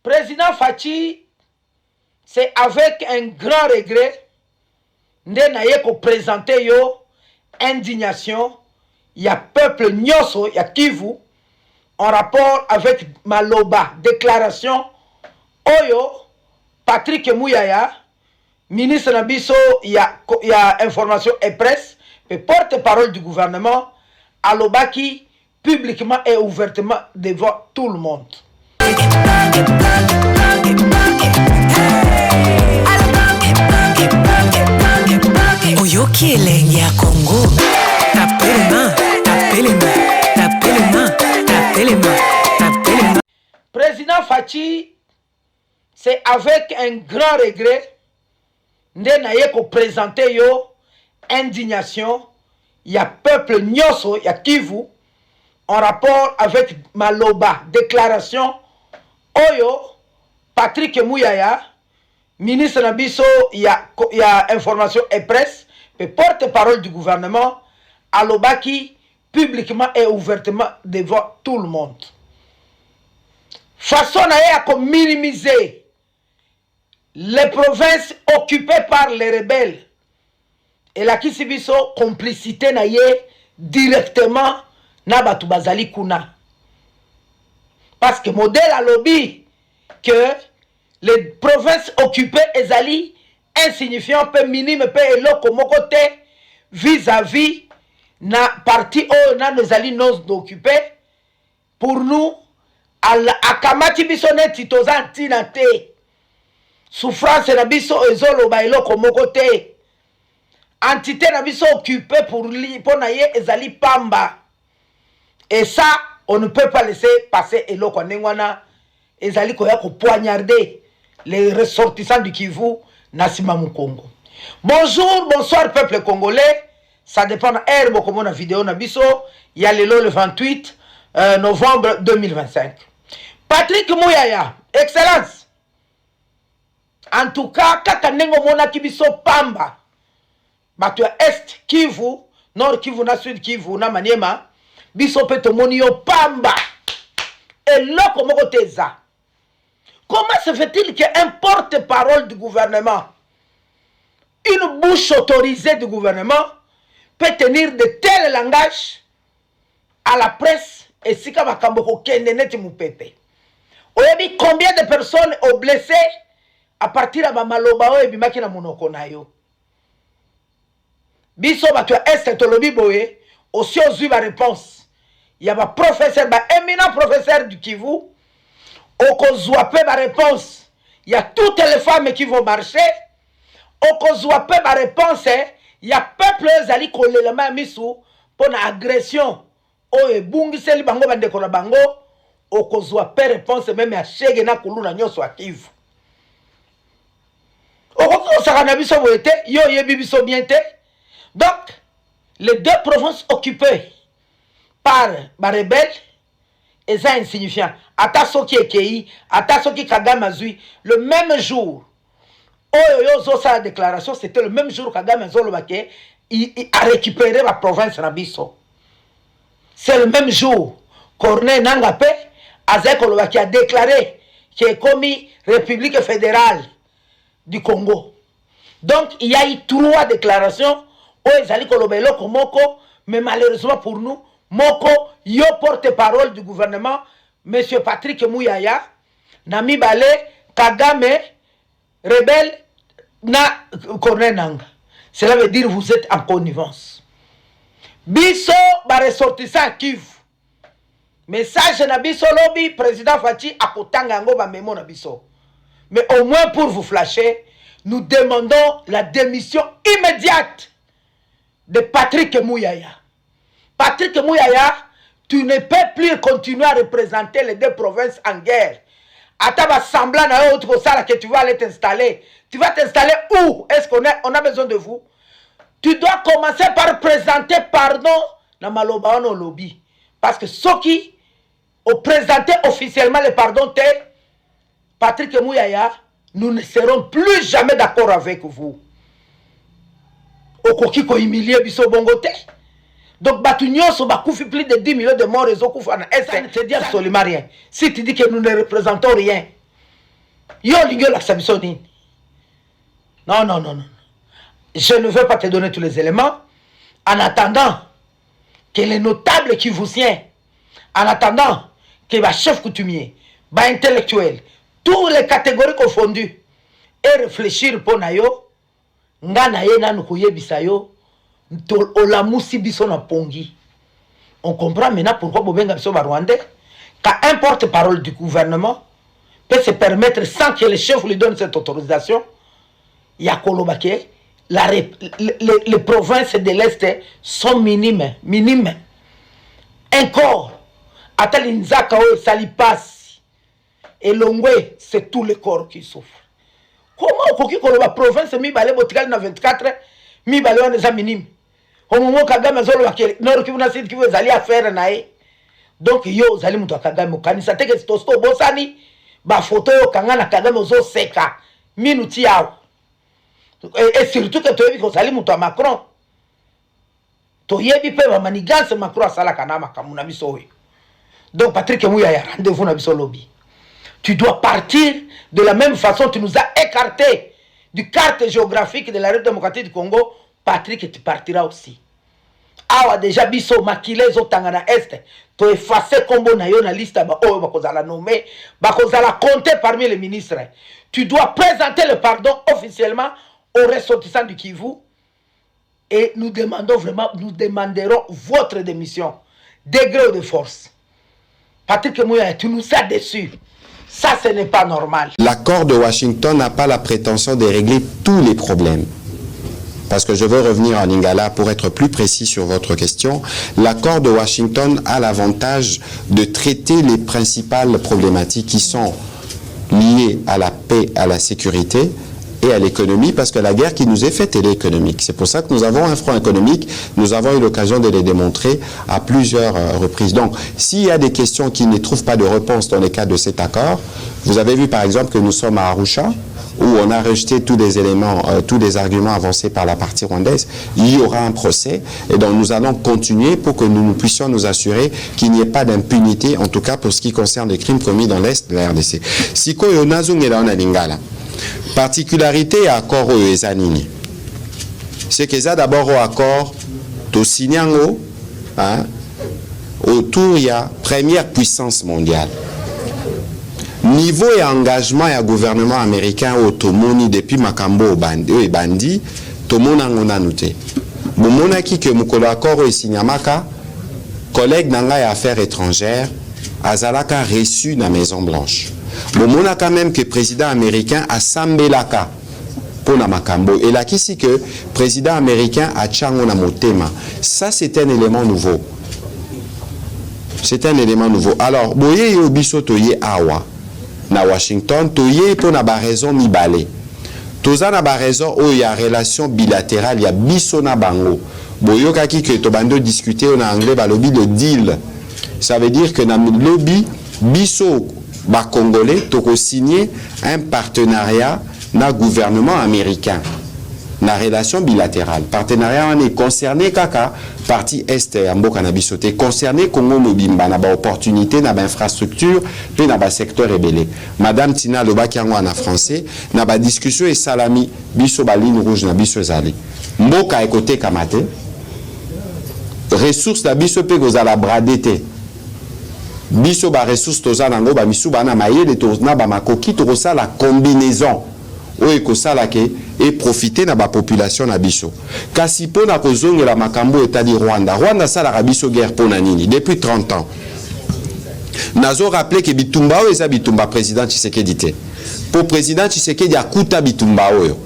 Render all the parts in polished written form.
Président Fachi, c'est avec un grand regret que présenter yo indignation, il y a peuple Nyoso, il y a Kivu, en rapport avec Maloba, déclaration, Oyo, Patrick Mouyaya, ministre Nabiso, il y a information et presse, et porte-parole du gouvernement, Alobaki, publiquement et ouvertement devant tout le monde. Oyoki elenge ya Congo, tapelema, tapelema, tapelema, tapelema, tapelema. Président Fachi, c'est avec un grand regret que présenter yo indignation, il y a peuple Nyoso, il y a Kivu, en rapport avec Maloba, déclaration, Oyo, Patrick Mouyaya, ministre Nabiso, il y a information et presse, et porte-parole du gouvernement, Alobaki, publiquement et ouvertement devant tout le monde. Façon à minimiser les provinces occupées par les rebelles et la Kisibiso complicité naye directement na batu bazali kuna. Parce que modèle à lobby que les provinces occupées ezali insignifiant peu minime peu eloko mokote vis-à-vis na parti o na ezali nos occupés pour nous akamati biso neti toza ntina te souffrance na biso ezoloba eloko mokote entité na biso occupée pour na ye ezali pamba et ça on ne peut pas laisser passer eloko ndengwana ezali koya ko poignarder les ressortissants du Kivu Nassima Mukongo. Bonjour, bonsoir peuple congolais. Ça dépend de l'air, beaucoup de vidéo nabiso. Il y a le 28 novembre 2025. Patrick Mouyaya, excellence. En tout cas, kakanengo mona kibiso pamba. Batu est Kivu, nord Kivu na sud Kivu na Maniema, biso peto monio pamba. Et là comment teza. Comment se fait-il qu'un porte-parole du gouvernement, une bouche autorisée du gouvernement, peut tenir de tels langages à la presse et si combien de personnes ont blessé à partir de Malobao et Bimaki na Monoko na yo? Biso batu est tolobi boye aussi aux eu ma réponse. Il y a un professeur, un éminent professeur du Kivu. Au Kozouapé ma réponse. Il y a toutes les femmes qui vont marcher. Au Kozouapé ma réponse. Il y a peuple zali collé la main misou pour une agression. Oh et bungi seli bango bande kola bango. Au Kozouapé réponse même à chege na kulu na nyoso akivu. Au Kozouapé sakana biso boete yo yebi biso biente. Donc les deux provinces occupées par les rebelles et ça insignifiant. Atasoki Ekei, Atasoki Kagame Azui, le même jour. Oyo sa déclaration, c'était le même jour que Kagame Zolobake il a récupéré la province Nabiso. C'est le même jour. Corneille Nangape, Azek Olobake a déclaré qu'il est commis République fédérale du Congo. Donc il y a eu 3 déclarations. Oyo Kolobelo Komoko, mais malheureusement pour nous, Moko, yo porte-parole du gouvernement, Monsieur Patrick Mouyaya, Nami Bale, Kagame, rebelle, na Corneille Nanga. Cela veut dire que vous êtes en connivence. Biso, ba ressortissant Kivu. Message na biso lobby, président Fachi, akotanga ngo ba memo na biso. Mais au moins pour vous flasher, nous demandons la démission immédiate de Patrick Mouyaya. Patrick Mouyaya, tu ne peux plus continuer à représenter les deux provinces en guerre. Ataba semblant à autre salle que tu vas aller t'installer. Tu vas t'installer où? Est-ce qu'on a besoin de vous? Tu dois commencer par présenter pardon dans Maloba no lobby. Parce que ceux qui ont présenté officiellement le pardon, Patrick Mouyaya, nous ne serons plus jamais d'accord avec vous. Okoki ko humilier biso bongote. Donc, Batunios, Bakoufi, plus de 10 millions de morts, et Zokoufana, ça ne te dit absolument rien. Si tu dis que nous ne représentons rien, Yo lingo la sabisoni. Non, non, non, non. Je ne veux pas te donner tous les éléments. En attendant que les notables qui vous tiennent, en attendant que les chefs coutumiers, les intellectuels, toutes les catégories confondues, et réfléchir pour nayo, ngana ye na nukuye bisayo, olamusi biso na pongi. On comprend maintenant pourquoi Bobenga biso ba Rwandais, quand un porte-parole du gouvernement peut se permettre sans que le chef lui donne cette autorisation, Yakolobake, les provinces de l'Est sont minimes, minimes. Un corps, Atalinzaka ou Salipas, et Longwe, c'est tout le corps qui souffre. Comment la province mi balé botikal na 24, mi balé on est minime. Au moment Kagame zolo wakele, nord qui vous n'a qui vous allez à faire nae. Donc yo zali muto Kagame kanisa teke stosto bosani ba photo kangana Kagame zo seka minuti yao. Et surtout que tu as vu que Salim ou Macron, tu as vu que manigance Macron a sala kanama kamuna bisowe. Donc Patrick Mouya ya rendez-vous na biso lobby. Tu dois partir de la même façon tu nous as écarté du carte géographique de la République démocratique du Congo. Patrick, tu partiras aussi. Awa déjà biso makile zo tangana est. Tu effacé combo na yo na liste ba o bakozala nommer, bakozala compter parmi les ministres. Tu dois présenter le pardon officiellement aux ressortissants du Kivu et nous demandons vraiment, nous demanderons votre démission, degré de force. Patrick Mouya, tu nous as déçus. Ça, ce n'est pas normal. L'accord de Washington n'a pas la prétention de régler tous les problèmes. Parce que je veux revenir en Lingala pour être plus précis sur votre question. L'accord de Washington a l'avantage de traiter les principales problématiques qui sont liées à la paix, à la sécurité, et à l'économie, parce que la guerre qui nous est faite, elle est économique. C'est pour ça que nous avons un front économique. Nous avons eu l'occasion de les démontrer à plusieurs reprises. Donc, s'il y a des questions qui ne trouvent pas de réponse dans le cadre de cet accord, vous avez vu par exemple que nous sommes à Arusha, où on a rejeté tous les éléments, tous les arguments avancés par la partie rwandaise. Il y aura un procès, et donc nous allons continuer pour que nous puissions nous assurer qu'il n'y ait pas d'impunité, en tout cas pour ce qui concerne les crimes commis dans l'Est de la RDC. Siko Yonazung et la Lingala. Particularité à accord au Ezanini. C'est que ça d'abord au accord to Sinyango, autour il y a première puissance mondiale. Niveau et engagement et gouvernement américain au Tomoni depuis Makambo et Bandi, Tomona Ngonanute. Bomona ki que mukolo accord au Sinyamaka, collègue nanga et affaires étrangères, Azalaka reçu dans la Maison Blanche. On a quand même que le président américain a Sambelaka pour la Makambo. Et là, ici que le président américain a Tchangona Motema. Ça, c'est un élément nouveau. C'est un élément nouveau. Alors, boye yo biso toye awa na Washington, toye pour na ba raison mibale. Toza na ba raison où il y a relation bilatérale, il y a biso na bango. Boyo kaki que to bando discuter en anglais ba lobby de deal. Ça veut dire que na lobby biso ba Congolais toko signé un partenariat na gouvernement américain na relation bilatérale. Partenariat on est concerné kaka partie est ya mboka na bisoté concerné Congo mobimba na ba opportunité na ba infrastructure pe na ba secteur ébélé. Madame Tina lobaki yango na français na ba discussion et salami biso ba ligne rouge na biso zali. Mboka ekote kamate ressources na biso pe kozala bradete. Biso ba ressources toza nango ba misu bana mayele tozna ba makoki to la combinaison o ekosala ke et profiter na ba population na biso. Kasi pona kozongela makambo etali Rwanda. Rwanda sala ka biso guerre pona nini depuis 30 ans. Nazo rappeler que bitumba o eza bitumba président Tshisekedi te. Pour président Tshisekedi akuta bitumba oyo.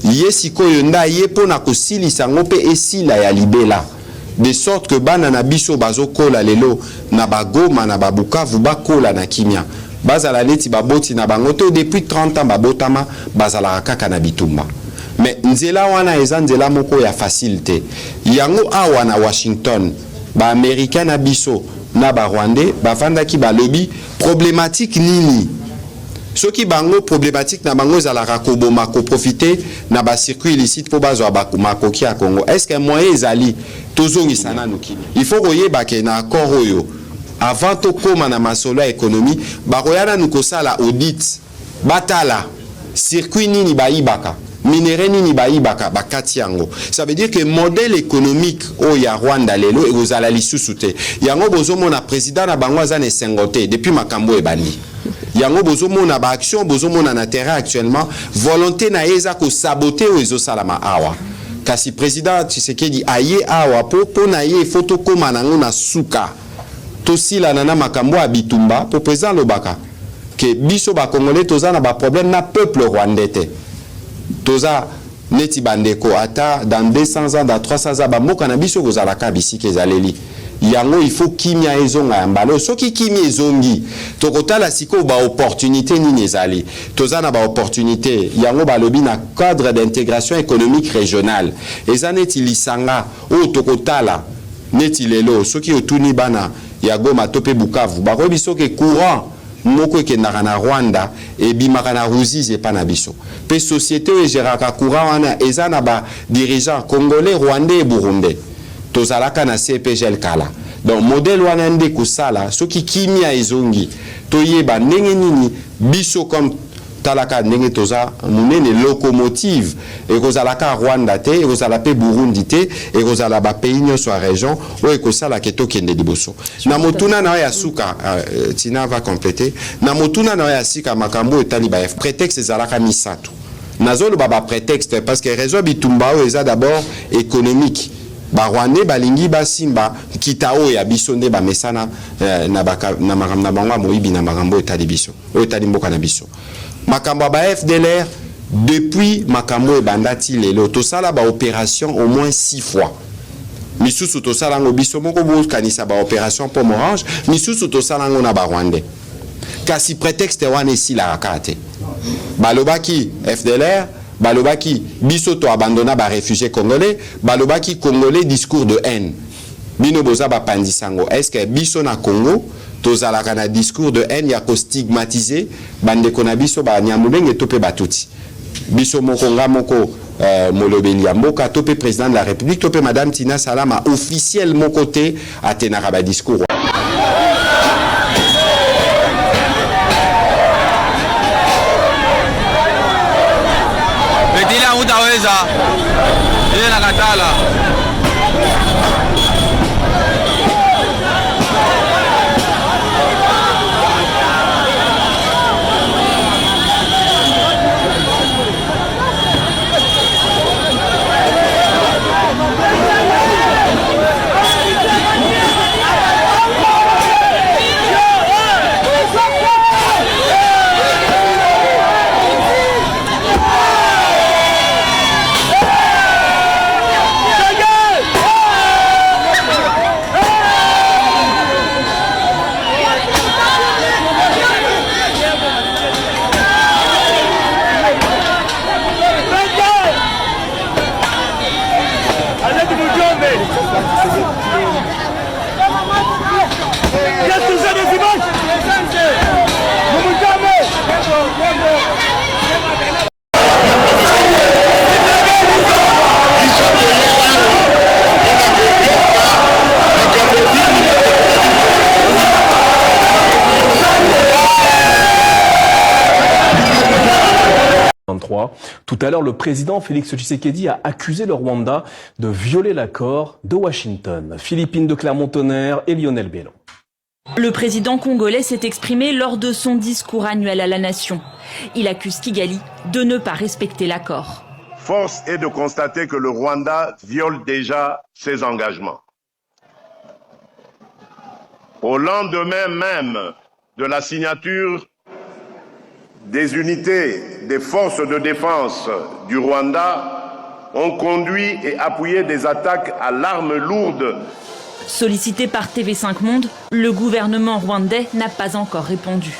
Yesikoyo nda ye pona kosilisa ngope esila ya libela. De sorte que bana na biso bazo kola lelo na bagoma na babukavu bakola na kimia bazala leti baboti na bangoto depuis 30 ans babotama bazala kaka na bitumba. Mais nzela wana eza nzela moko ya facilité yango awa na Washington ba américain na biso na ba rwandais bafandaki ba lobby problématique nini soki bango problématique na bango ezalaka koboma ko profiter na ba circuit illicite pour bazwa ba makoki ya Congo. Est-ce que moyen ezali tozongisa nanu kimi il faut koyeba ke na accord oyo avant to koma na masolo ya économie baroyana nukosala audit batala circuit nini baibaka minéraux nini baibaka bakati yango. Ça veut dire que modèle économique au ya Rwanda lelo et aux ala lisusu te yango bozomona président na bango aza ne sengote depuis makambo ebandi yango bozomona ba action bozomona na terrain actuellement volonté na eza ko saboter o ezo salama awa kasi président Tshisekedi aye awa po na ye photo koma nango na suka tosila nana makambo abitumba po président lobaka que biso ba congolais toza na ba problème na peuple rwandais te toza neti bandeko ata dans 200 ans dans 300 ans ba moka na biso kozalaka bisika ezaleli yango il faut kimia ezonga ya mbalo soki kimia ezongi tokotala siko ba opportunité nini ezali toza na ba opportunité yango balobi na cadre d'intégration économique régionale eza neti lisanga o tokotala neti lelo soki otuni bana ya Goma tope Bukavu bakobi soki courant moko ekendaka na Rwanda ebimaka na Ruzizi epa na biso pe société oyo egeraka courant wana eza na ba dirigeant congolais rwandais et burundais tozalaka na CPGL kala donc modèle wana nde kosala soki kimia ezongi toyeba ndenge nini biso comme talaka ndenge toza munene locomotive ekozalaka Rwanda te ekozala pe Burundi te ekozala ba pays nyonso ya région oyo ekosala ke tokende liboso na motuna na ya suka Tina va compléter na motuna na ya sika makambo etali ba prétexte ezalaka misato nazoloba ba prétexte parce que raison bitumba oyo eza d'abord économique ba Rwandais balingi basimba kitao ya biso nde ba mesana na bango moyibi na makambo etali biso oyo etali mboka na biso makambo ba FDLR depuis makambo ebandati lelo tosala ba opération au moins 6 fois misusu tosala ngo biso moko bo kanisa ba opération Pomme Orange misusu tosala ngo na ba Rwandais kasi prétexte wana esila akate balobaki FDLR balobaki biso to abandonna ba réfugiés congolais balobaki congolais discours de haine bino boza ba pandisango est-ce que biso na Congo tozalaka na discours de haine ya ko stigmatiser bandeko na biso ba nyamulenge tope batuti biso moko nga moko molobeli ya mboka tope président de la République tope madame Tina Salama officiel mon côté atenaka ba discours Betila utaweza ile na katala Tout à l'heure, le président Félix Tshisekedi a accusé le Rwanda de violer l'accord de Washington. Philippine de Clermont-Tonnerre et Lionel Bellon. Le président congolais s'est exprimé lors de son discours annuel à la nation. Il accuse Kigali de ne pas respecter l'accord. Force est de constater que le Rwanda viole déjà ses engagements. Au lendemain même de la signature des unités des forces de défense du Rwanda ont conduit et appuyé des attaques à l'arme lourde. Sollicité par TV5 Monde, le gouvernement rwandais n'a pas encore répondu.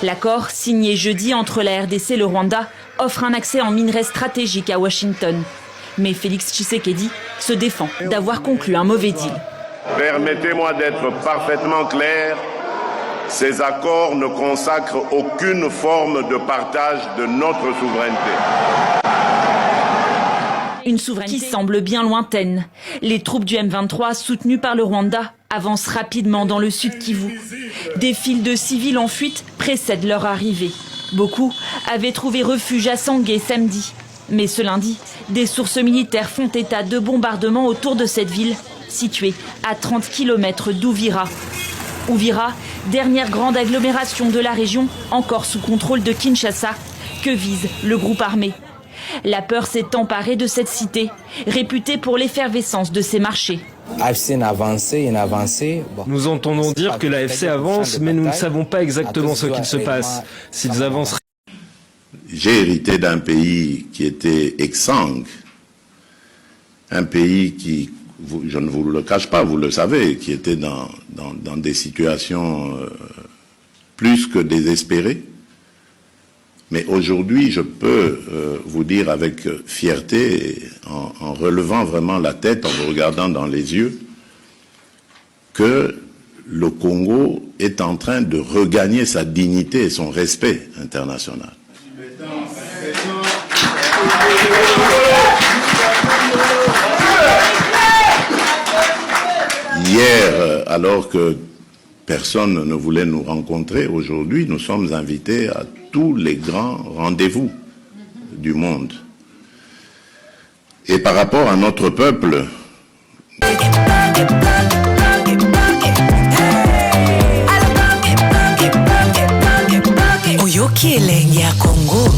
L'accord, signé jeudi entre la RDC et le Rwanda, offre un accès en minerais stratégiques à Washington. Mais Félix Tshisekedi se défend d'avoir conclu un mauvais deal. Permettez-moi d'être parfaitement clair. Ces accords ne consacrent aucune forme de partage de notre souveraineté. Une souveraineté qui semble bien lointaine. Les troupes du M23, soutenues par le Rwanda, avancent rapidement dans le sud Kivu. Des files de civils en fuite précèdent leur arrivée. Beaucoup avaient trouvé refuge à Sangay samedi. Mais ce lundi, des sources militaires font état de bombardements autour de cette ville, située à 30 km d'Ouvira. Ouvira, dernière grande agglomération de la région, encore sous contrôle de Kinshasa, que vise le groupe armé. La peur s'est emparée de cette cité, réputée pour l'effervescence de ses marchés. Nous entendons dire que l'AFC avance, mais nous ne savons pas exactement ce qu'il se passe. S'ils avancent... J'ai hérité d'un pays qui était exsangue, un pays qui, je ne vous le cache pas, vous le savez, qui était dans des situations plus que désespérées. Mais aujourd'hui, je peux vous dire avec fierté, en relevant vraiment la tête, en vous regardant dans les yeux, que le Congo est en train de regagner sa dignité et son respect international. Hier, alors que personne ne voulait nous rencontrer, aujourd'hui, nous sommes invités à tous les grands rendez-vous du monde. Et par rapport à notre peuple, Oyoki elenge ya Congo,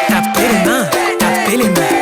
tapez les mains, tapez les mains.